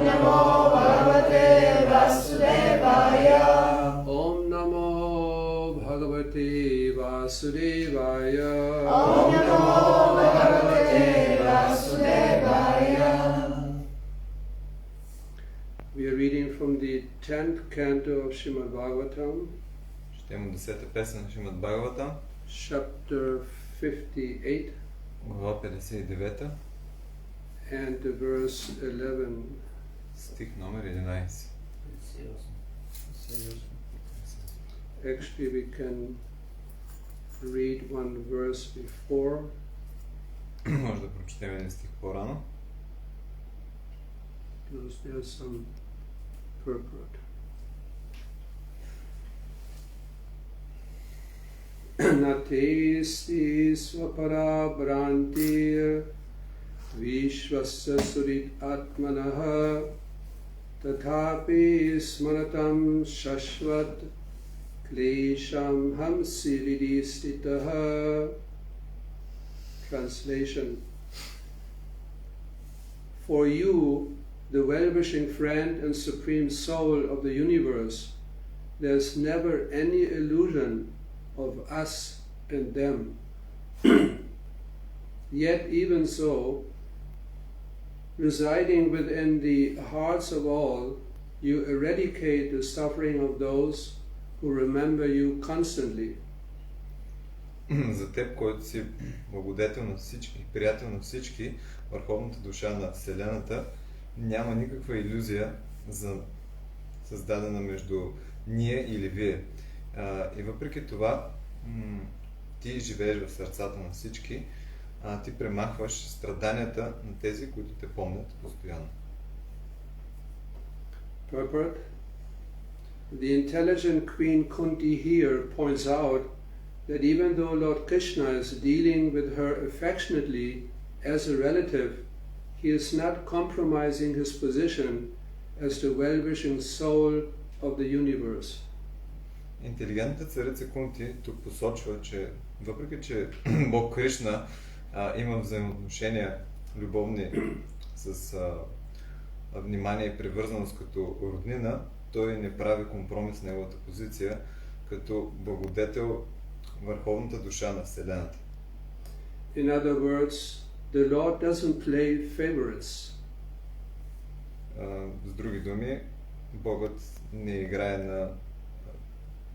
Namo Bhagavate Vasudevaya. Om Namo Bhagavate Vasudevaya. Om Namo Bhagavate Vasudevaya. We are reading from the 10th canto of Srimad Bhagavatam. Четем 10-та песен на Шримад Бхагаватам, Chapter 58 глава 59, and the verse 11. стих номер 11. Actually, we can read one verse before. Може да прочетем един стих по-рано. Because there's some purport. Natesti svapara bhrantir vishvasya surit atmanaha tathapi smaratam shashvat klesham hamsi vidistitaha. Translation. For you, the well-wishing friend and supreme soul of the universe, there's never any illusion of us and them. Yet even so, residing within the hearts of all, you eradicate the suffering of those who remember you constantly. За теб, който си благодетел на всички, приятел на всички, върховната душа на Вселената, няма никаква илюзия за създадена между ние или вие. И въпреки това, ти живееш в сърцата на всички, ти премахваш страданията на тези, които те помнят постоянно. Purport. The intelligent Queen Kunti here points out that even though Lord Krishna is dealing with her affectionately as a relative, he is not compromising his position as the well-wishing soul of the universe. Интелигентната царица Кунти тук посочва, че въпреки че Бог Кришна има взаимоотношения любовни с внимание и привързаност като роднина, той не прави компромис с неговата позиция като благодетел върховната душа на Вселената. In other words, the Lord doesn't play favorites. С други думи, Богът не играе на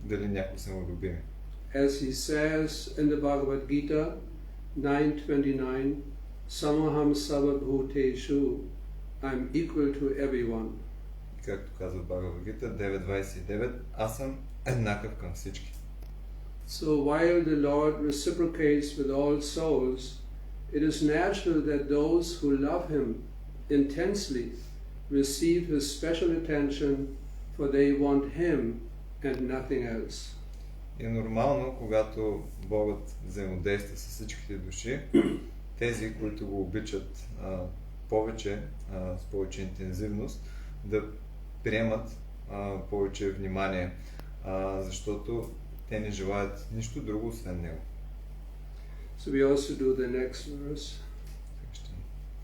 дали някой са му любими. As he says in the Bhagavad Gita 9:29, Samaham Sava Bhuteshu, I'm equal to everyone. Както казва Бхагавад Гита 9.29, аз съм еднакъв към всички. So while the Lord reciprocates with all souls, it is natural that those who love him intensely receive his special attention, for they want him and nothing else. И нормално, когато Богът взаимодейства с всичките души, тези, които го обичат повече, с повече интензивност, да приемат повече внимание, защото те не желаят нищо друго освен него. So we also do the next verse. Ще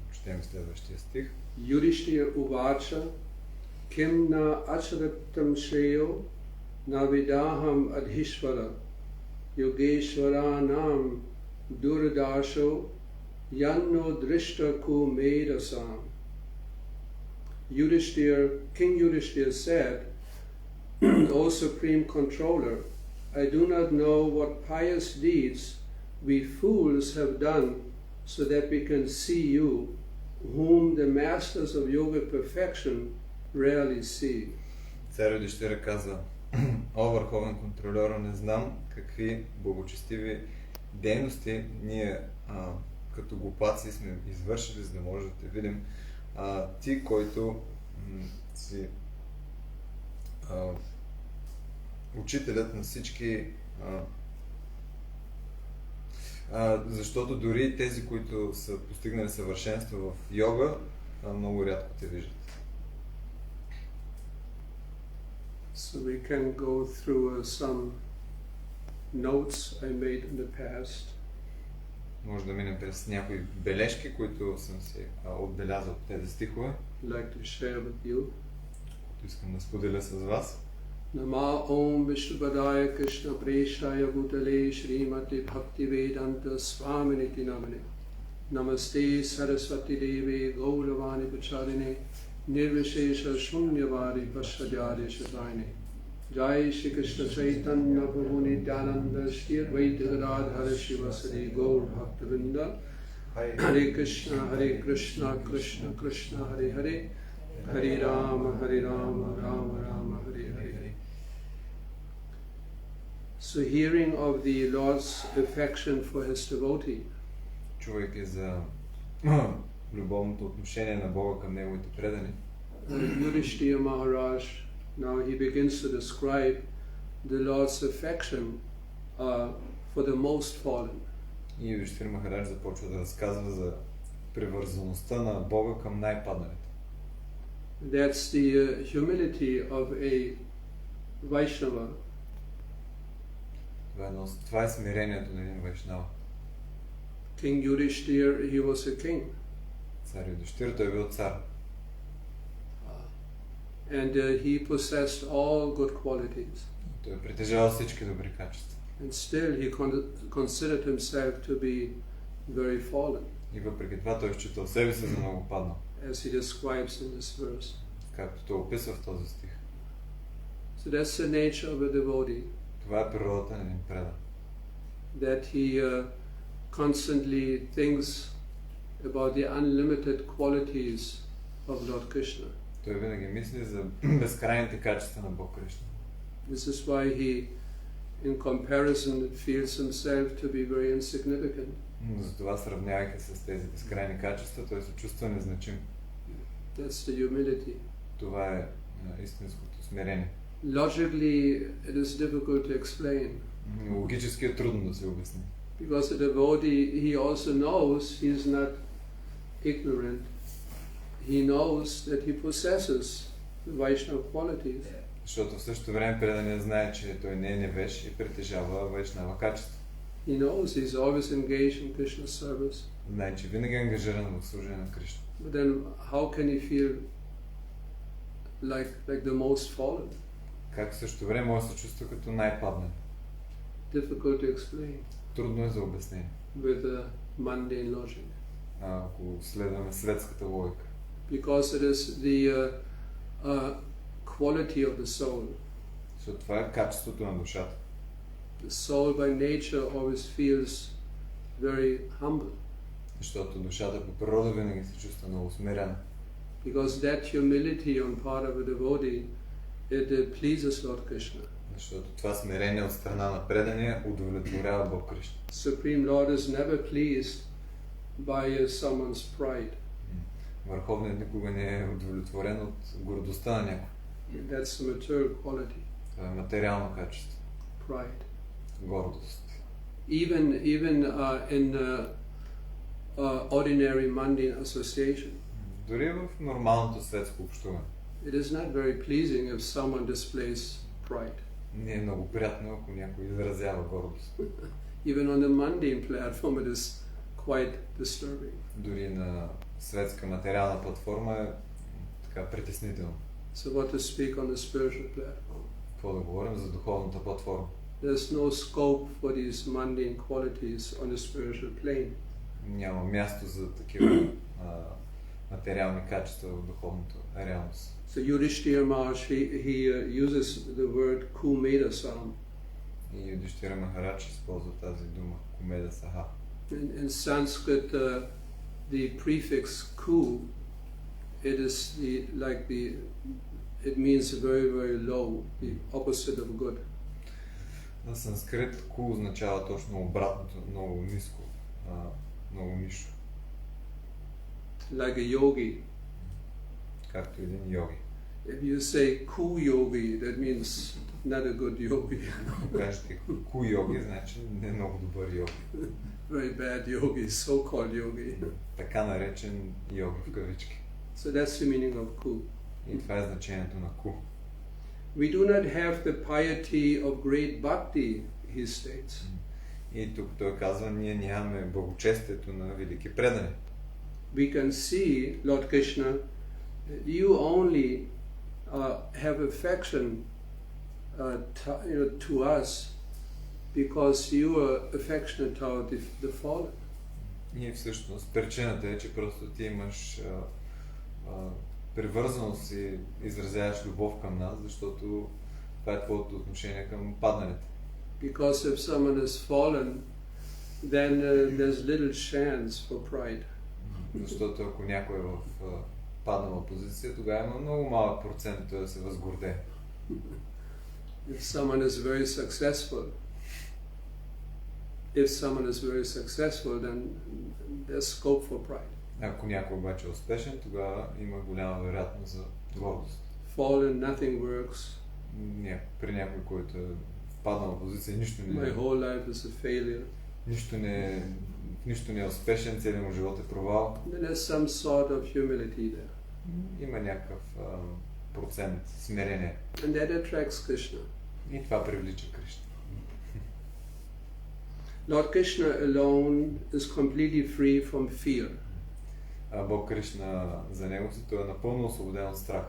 прочетем следващия стих. Yudhishthira Uvacha Kim na acharatam shreyo na vidaham adhishvara yogeshwaranam duradasho yanno drishta ku medasam. King Yudhishthira said, O Supreme Controller, I do not know what pious deeds we fools have done so that we can see you, whom the masters of yoga perfection rarely see. Цар Юдиштира казва: О, върховен контролер, не знам какви благочестиви дейности ние като глупаци сме извършили, за да може да те видим. Ти, който си учителят на всички, защото дори тези, които са постигнали съвършенство в йога, много рядко те виждат. So we can go through some notes I made in the past. Може да минем през някои бележки, които съм си отбелязал от тези стихове, like to share with you. които искам да споделя с вас. Nama Om Vishnupadaya Krishna Preshaya Bhutale Srimati Bhaktivedanta Swami Niti Namane Namaste Saraswati Devi Gauravani Pacharine Nirvishesha Shunyavadi Pashadyade Shadaine Jai Shri Krishna Chaitanya Prabhu Nityananda Shri Advaita Gadadhara Shivasadi Gaur Bhaktivinda Hare Krishna Krishna Krishna Hare Hare Hare Rama Rama Rama Hare Hare. So hearing of the Lord's affection for his devotee, Чувайки за любовното отношение на Бога към неговите предани, Yudhishthira Maharaj, now he begins to describe the Lord's affection for the most fallen. и Юдхиштира Махарадж започва да разказва за привързаността на Бога към най-падналите. That's the humility of a Vaishnava. Това е смирението на един вайшнава. King Yudhishthira, he was a king. Цар Юдхиштира, той бил цар. And he possessed all good qualities. Той притежава всички добри качества. And still he considered himself to be very fallen, И въпреки това той считал себе си за много паднал. as he describes in this verse. Както той описва в този стих. So that's the nature of a devotee, Това е природата на един предан. that he constantly thinks about the unlimited qualities of Lord Krishna. Той винаги мисли за безкрайните качества на Бог Кришна. This is why he, in comparison, feels himself to be very insignificant. Затова, сравнявайки с тези безкрайни качества, той се чувства незначим. That's the humility. Това е истинското смирение. Logically, it is difficult to explain. Логически е трудно да се обясни. Because the devotee, he also knows he is not ignorant. He knows that he possesses the Vaishnava qualities. Защото в същото време преданият знае, че той не е невеж и притежава вайшнава качество. He knows he's always engaged in Krishna's service. Знае, че винаги е ангажиран в служение на Кришна. But then how can he feel like the most fallen? Как в същото време може да се чувства като най-паднал? Difficult to explain Трудно е за обяснение. with a mundane logic. Ако следваме светската логика. Because it is the quality of the soul. Защото това е качеството на душата. The soul by nature always feels very humble. Защото душата по природа винаги се чувства много смирена. Because that humility on part of a devotee, it pleases Lord Krishna. Защото това смирение от страна на предания удовлетворява Бог Кришна. Supreme Lord is never pleased by someone's pride. Върховният никога не е удовлетворен от гордостта на някой. That's the material quality. Това е материално качество. Pride. Гордост. Even in ordinary mundane association, Дори в нормалното светско общуване. it is not very pleasing if someone displays pride. Не е много приятно, ако някой изразява гордост. Even on the mundane platform, it is quite disturbing. Дори на светска материална платформа е така притеснително. So what to speak on the spiritual platform? Какво да говорим за духовната платформа? There's no scope for these mundane qualities on the spiritual plane. Няма място за такива материални качества в духовната реалност. So Yudhishthira Maharaj, he uses the word kumedasam. И Юдхиштира Махарадж използва тази дума, кумеда саха. In Sanskrit, the prefix ku, it means very, very low, the opposite of good. На санскрит ку означава точно обратното, много ниско, много нищо. Like a yogi. Както един йоги. If you say ku yogi, that means not a good yogi. Ако кажете ку йоги, значи не е много добър йоги. Very bad yogi, so-called yogi. Така наречен йоги в кавички. So that's the meaning of ku. И това е значението на ку. We do not have the piety of great bhakti, he states. И тук той казва, ние нямаме благочестието на велики предани. We can see, Lord Krishna, you only have affection to us because you are affectionate toward the fallen. И всъщност причината е, че просто ти имаш привързаност и изразяваш любов към нас, защото това е твоето отношение към падналите. Because if someone is fallen, then there's little chance for pride. Защото ако някой е в паднала позиция, тогава има много малък процент да се възгорде. If someone is very successful, then there's scope for pride. Ако някой обаче е успешен, тогава има голяма вероятност за гордост. Fallen, nothing works. При някой, който е в паднала позиция, нищо не My whole life is a failure. Нищо не е успешен, целият му живот е провал. Then there's some sort of humility there. Има някакъв процент смирение. And that attracts Krishna. И това привлича Кришна. Lord Krishna alone is completely free from fear. Бог Кришна, за него си, той е напълно освободен от страх.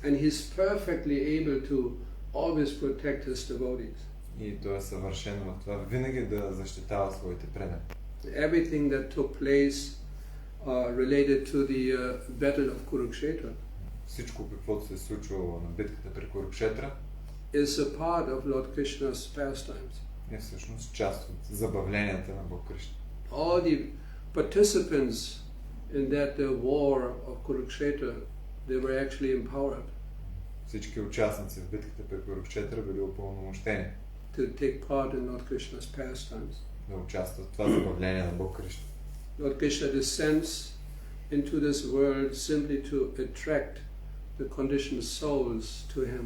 And he's perfectly able to always protect his devotees. И той е съвършен в това винаги да защитава своите предани. Everything that took place related to the battle of Kurukshetra Всичко, каквото се е случвало на битката при Курукшетра, is a part of Lord Krishna's pastimes. е всъщност част от забавленията на Бог Кришна. All the participants in that war of Kurukshetra, they were actually empowered Всички участници в битката при Курукшетра били упълномощени to take part in Lord Krishna's pastimes. да участват в това забавление на Бог Кришна. Lord Krishna descends into this world simply to attract the conditioned souls to him.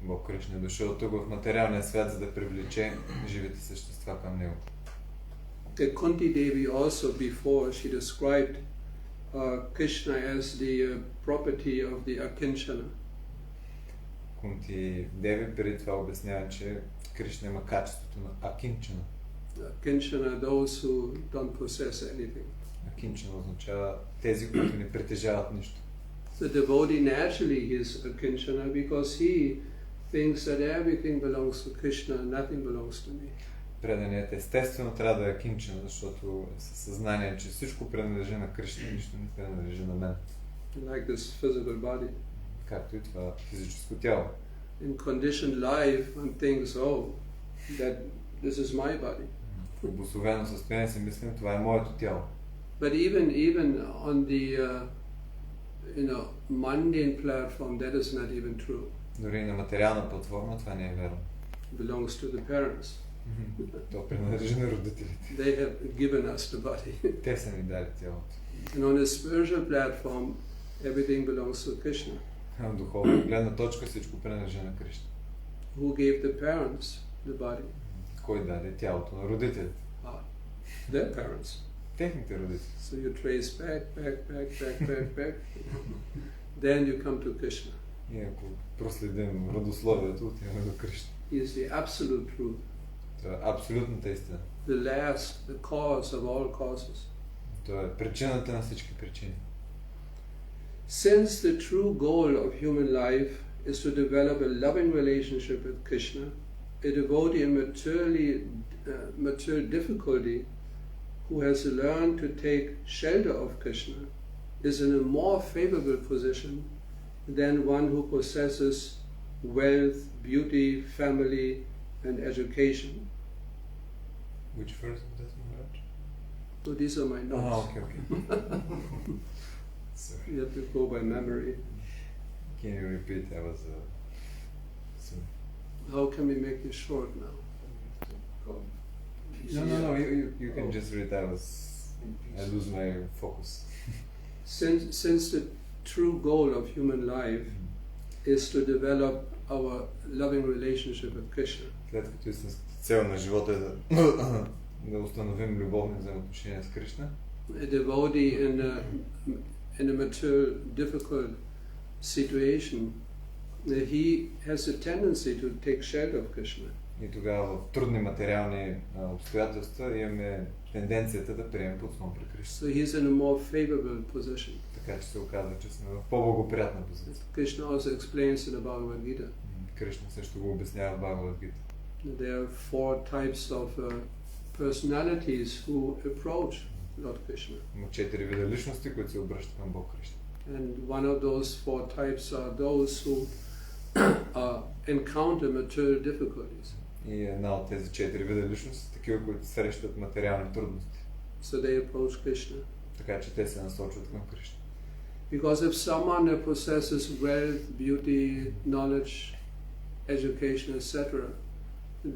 Бог Кришна е дошъл тук в материалния свят, за да привлече живите същества към него. The Kunti Devi also before she described Krishna as the property of the Akinchana. Кунти Деви преди това обяснява, че Кришна има качеството на Акинчана. Akinchana, those who don't possess anything. Акинчана означава тези, които не притежават нищо. The devotee naturally is Akinchana because he thinks that everything belongs to Krishna and nothing belongs to me. Преданият естествено трябва да е Акинчана, защото е със съзнание, че всичко принадлежи на Кришна, нищо не принадлежи на мен. Like this physical body. Както и това физическо тяло. In conditioned life, one thinks, oh, that this is my body. В обособено състояние си мислим, това е моето тяло. But even on the mundane platform, that is not even true. Дори на материална платформа това не е вярно. It belongs to the parents. То принадлежи на родителите. They have given us the body. Те са ни дали тялото. And on a spiritual platform, everything belongs to Krishna. От духовна гледна точка всичко принадлежи на Кришна. Who gave the parents the body? Кой даде тялото на родителите? Their parents. Техните родители. So you trace back. Then you come to Krishna. И ако проследим родословието, отиваме до Кришна. He is the absolute truth. Това е абсолютната истина. The cause of all causes. Това е причината на всички причини. Since the true goal of human life is to develop a loving relationship with Krishna, a devotee in material difficulty who has learned to take shelter of Krishna is in a more favorable position than one who possesses wealth, beauty, family, and education. Which verse does Maharaj? So these are my notes. Okay. Sorry. You have to go by memory. Can you repeat? How can we make this short now? No. You can just read. I lose my focus. Since the true goal of human life is to develop our loving relationship with Krishna. След като истинската цел на живота е да установим любовни взаимоотношения с Кришна. A devotee in a material difficult situation, he has a tendency to take shelter of Krishna. И тогава в трудни материални обстоятелства имаме тенденцията да приемем подслон при Кришна. So he's in a more favorable position. Така че се оказва, че сме в по-благоприятна позиция. Krishna also explains in the Bhagavad Gita. Кришна също го обяснява в Бхагавад Гита. There are 4 types of personalities who approach Lord Krishna. Има 4 вида личности, които се обръщат към Бог Кришна. And one of those 4 types are those who encounter material difficulties. И една от тези 4 вида личности са такива, които срещат материални трудности. So they approach Krishna. Така че те се насочват към Кришна. Because if someone possesses wealth, beauty, knowledge, education, etc.,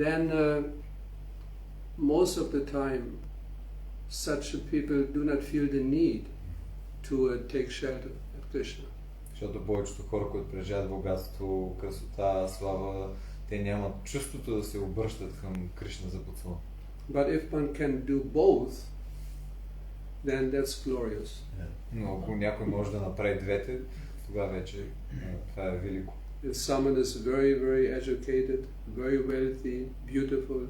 then most of the time such people do not feel the need to take shelter at Krishna. Защото повечето хора, които преживяват богатство, красота, слава, те нямат чувството да се обръщат към Кришна за подслон. But if one can do both, then that's glorious. Но ако някой може да направи двете, тогава вече това е велико. If someone is very, very educated, very wealthy, beautiful,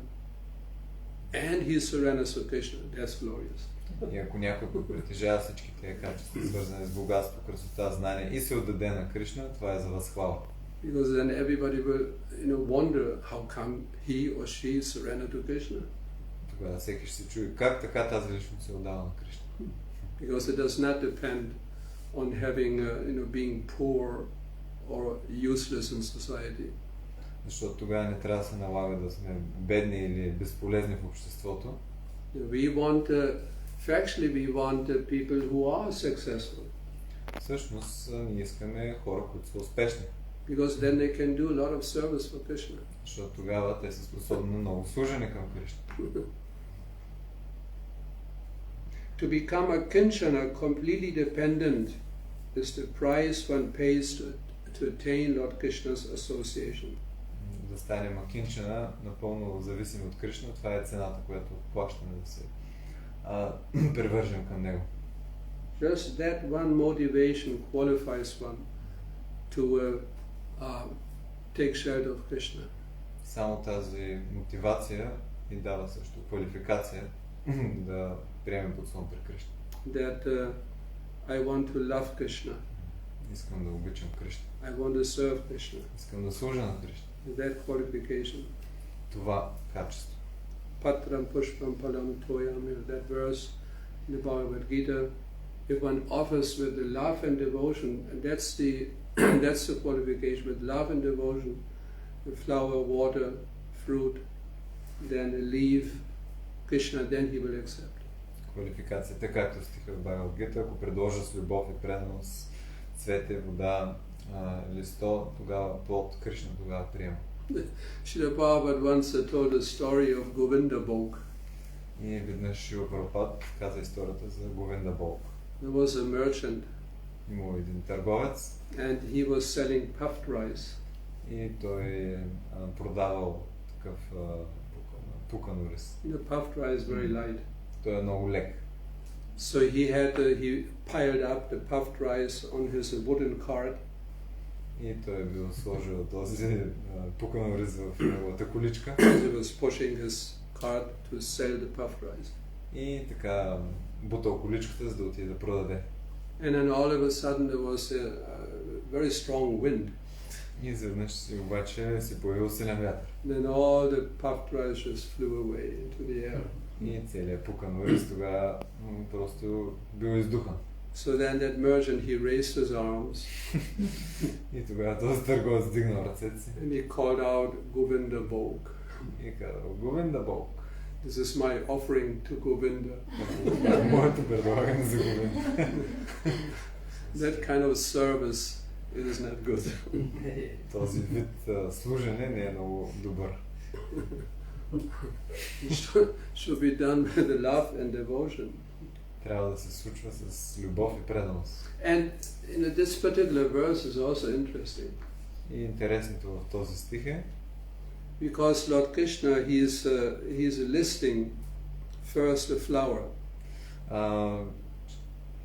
and he surrenders to Krishna, that's glorious. И ако някой притежава всички тези качества, свързани с богатство, красота, знание и се отдаде на Кришна, това е за възхвала. Because then everybody will, wonder how come he or she surrendered to Krishna. Тогава всеки ще се чуе как така тази личност се отдава на Кришна. Because it does not depend on having, being poor or useless in society. Защото тогава не трябва да се налага да сме бедни или безполезни в обществото. We want, factually we want people who are successful. Всъщност ние искаме хора, които са успешни. Because then they can do a lot of service for Krishna. Защото тогава те са способни на много служене към Кришна. To become a kinchana completely dependent is the price one pays to attain Lord Krishna's association. Да станем акинчана, напълно зависими от Кришна, това е цената, която плащаме да се привържем към него. Just that one motivation qualifies one to take shelter of Krishna. Само тази мотивация ни дава също квалификация да приемем подслон при Кришна. That I want to love Krishna. Искам да обичам Кришна. I want to serve Krishna. Искам да служа на Кришна. That qualification. Това качество. Patram pushpam palam toyam, that verse in the Bhagavad Gita. If one offers with the love and devotion, and that's the qualification, with love and devotion, the flower, water, fruit, then a leaf, Krishna, then he will accept. Квалификацията, както стиха в Бхагавад Гита, ако предложа с любов и преданност цвете, вода, листо, тогава плод, Кришна тогава приема. Srila Prabhupada once told a story of Govinda Bhog. И веднъж Шрила Прабхупада каза историята за Говинда Бог. There was a merchant. Имал един търговец. And he was selling puffed rice. И той продавал такъв пукан рис. The puffed rice is very light. Той е много лек. So he piled up the puffed rice on his wooden cart. И той е бил сложил този пукан рис в неговата количка. He was pushing his cart to sell the puffed rice. И така бутал количката, за да отиде да продаде. And then all of a sudden there was a very strong wind. И изведнъж обаче се появил силен вятър. Then all the puffed rice just flew away into the air. И целият пукан рис тогава просто бил издухан. So then that merchant, he raised his arms. И тогава този търговец дигнал ръцете си. And he called out Govinda Bhog. И казал, Говинда Бог. This is my offering to Govinda. Моето предлагане за Говинда. That kind of service is not good. Този вид служене не е много добър. Should be done with the love and devotion. Трябва да се случва с любов и преданост. And this particular verse is also interesting. И интересното в този стих е, because Lord Krishna, he is listing first the flower.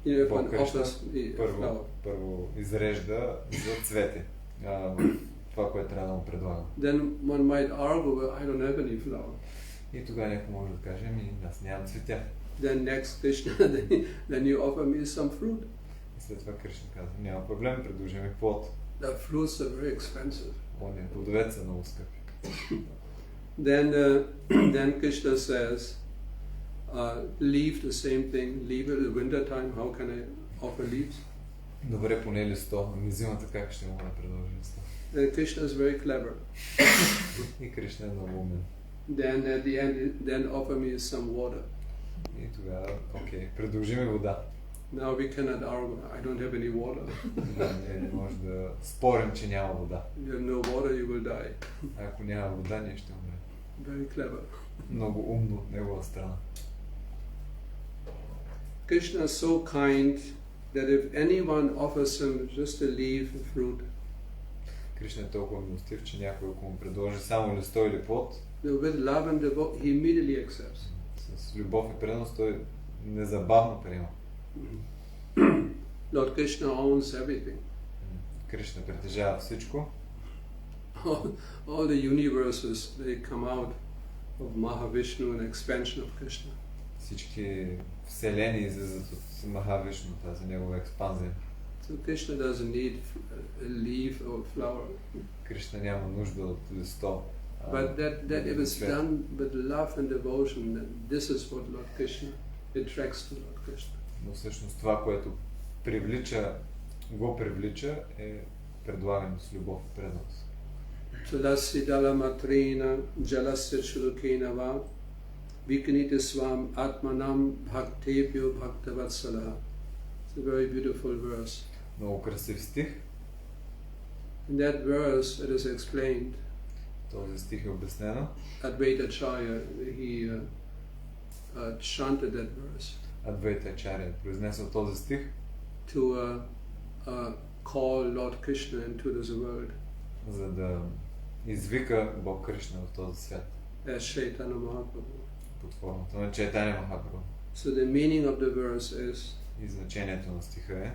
If one offers the flower. Първо изрежда за цвете. това, което трябва да му предлагам. Then one might argue, well, I don't have any flower. И тогава някой може да каже, аз нямам цветя. Then next Krishna, then you offer me some fruit. И след това Кришна казва, няма проблем, предложи ми плод. The fruits are very expensive. Плодовете са много скъпи. Then Krishna says, leaf the same thing, leave it in winter time, how can I offer leaves? Добре, поне листо, ами зимата как ще мога да предложи листо? Krishna is very clever. И Кришна е много умен. Then at the end, then offer me some water. И тогава, окей, предложи ми вода. Now we cannot argue, I don't have any water. Не може да спорим, че няма вода. You have no water, you will die. А ако няма вода, ние ще умрем. Very clever. Много умно от негова страна. Krishna is so kind that if anyone offers him just a leaf, a fruit, Кришна е толкова милостив, че някой, ако му предложи само листо или плод, with love and devotion, he immediately accepts. с любов и преданост, той незабавно приема. Lord Krishna owns everything. Кришна притежава всичко. All the universes, they come out of Mahavishnu, an expansion of Krishna. Всички вселени излизат от Махавишну, тази негова експанзия. So Krishna doesn't need a leaf or flower. Кришна няма нужда от листо. But that if it's done with love and devotion, then this is what Lord Krishna attracts to Lord Krishna. Но всъщност това, което го привлича, е предлагано с любов и преданост. Tulasi dalamatrina jalasya chulukena va vikanita swam atmanam bhaktebhyo bhaktavatsalaha. It's a very beautiful verse. Много красив стих. In that verse it is explained. Този стих е обяснено. Advaita Acharya, he chanted that verse. Адвайта Ачаря произнесъл този стих. To call Lord Krishna into this world. За да извика Бог Кришна в този свят. As Chaitanya Mahaprabhu. Под формата на Чайтаня Махапрабху. So the meaning of the verse is. И значението на стиха е.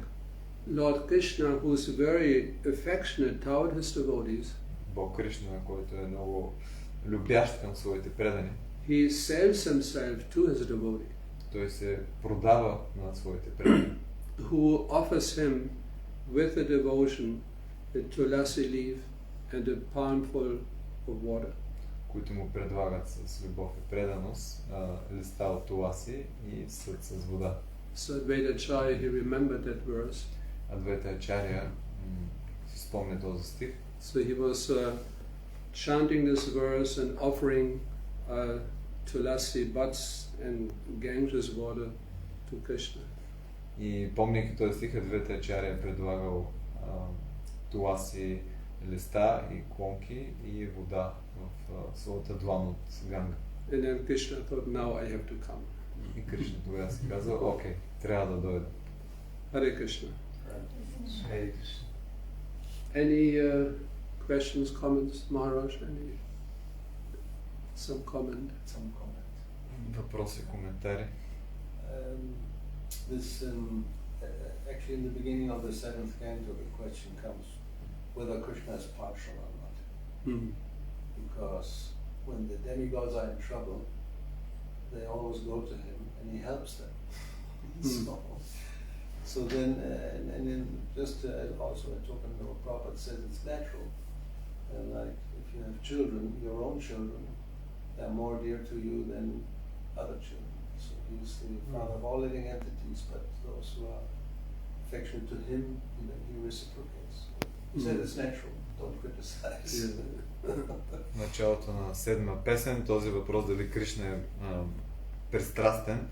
Lord Krishna, who is very affectionate toward his devotees. Бог Кришна, който е много любящ към своите предани. He sells himself to his devotee. Той се продава на своите предани. Who offers him with a devotion a tulasi leaf and a palmful of water. Които му предлагат с любов и преданост листа от туласи и съд с вода. So Advaita Acharya, he remembered that verse. Адвайта Ачаря си спомня този стих. So he was chanting this verse and offering tulasi butts and Ganges water to Krishna. И помняйки този стих, Адвайта Ачаря е предлагал туласи листа и клонки и вода в своята длан от Ганга. And then Krishna thought, now I have to come. И Кришна тогава си каза, окей, трябва да дойда. Hare Krishna. Hare Krishna. Any questions, comments, Maharaj? Some comment? Some comment. Въпроси, коментари? Actually, in the beginning of the 7th canto, the question comes whether Krishna is partial or not. Because when the demigods are in trouble, they always go to him and he helps them. So then, and then just also I took him, the Prabhupada says it's natural. And like if you have children, your own children, they're more dear to you than other children. So he's the father of all living entities, but those who are affectionate to him, he reciprocates. He said it's natural, don't criticize. Началото на 7-ма песен, този въпрос дали Кришна е пристрастен,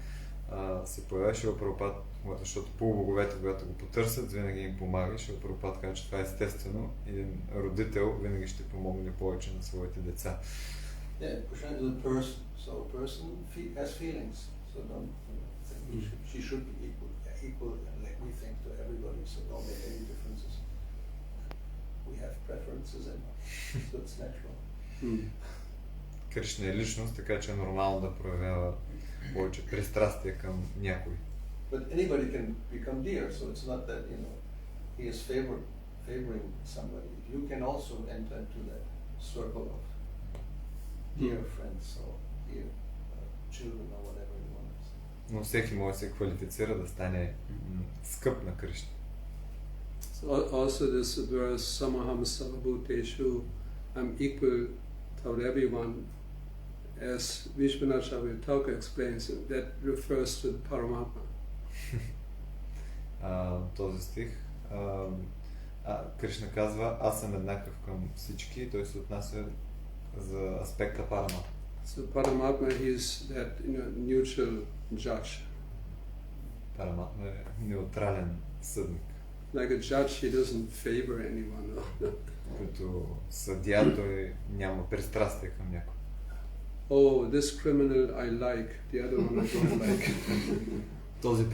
се появява Шрила Прабхупад, защото полубоговете, когато го потърсят, винаги им помага. Шрила Прабхупад казва, че това е естествено. Един родител винаги ще помогне повече на своите деца. Yeah, Krishna is a person, so a person has feelings, so don't think she should be equal like we think to everybody, so don't make any differences. We have preferences and so it's natural. Кришна е личност, така че е нормално да проявява повече пристрастие към някой. But anybody can become dear, so it's not that, he is favored favoring somebody, you can also enter into that circle of dear friends or dear children or whatever you want to say. Но всеки може да се квалифицира да стане скъп на Кришна. So also this verse, Samaham Sarvabhuteshu, I'm equal to everyone, as Vishwanath Chakravarti explains, that refers to the Paramatma. Този стих, Кришна казва, аз съм еднакъв към всички, той се отнася за аспекта Параматма. So Paramatma, he is that neutral judge. Параматма е неутрален съдник. Like a judge, he doesn't favor anyone. Като съдия той няма пристрастие към някой. Oh, this criminal I like, the other one I don't like. Този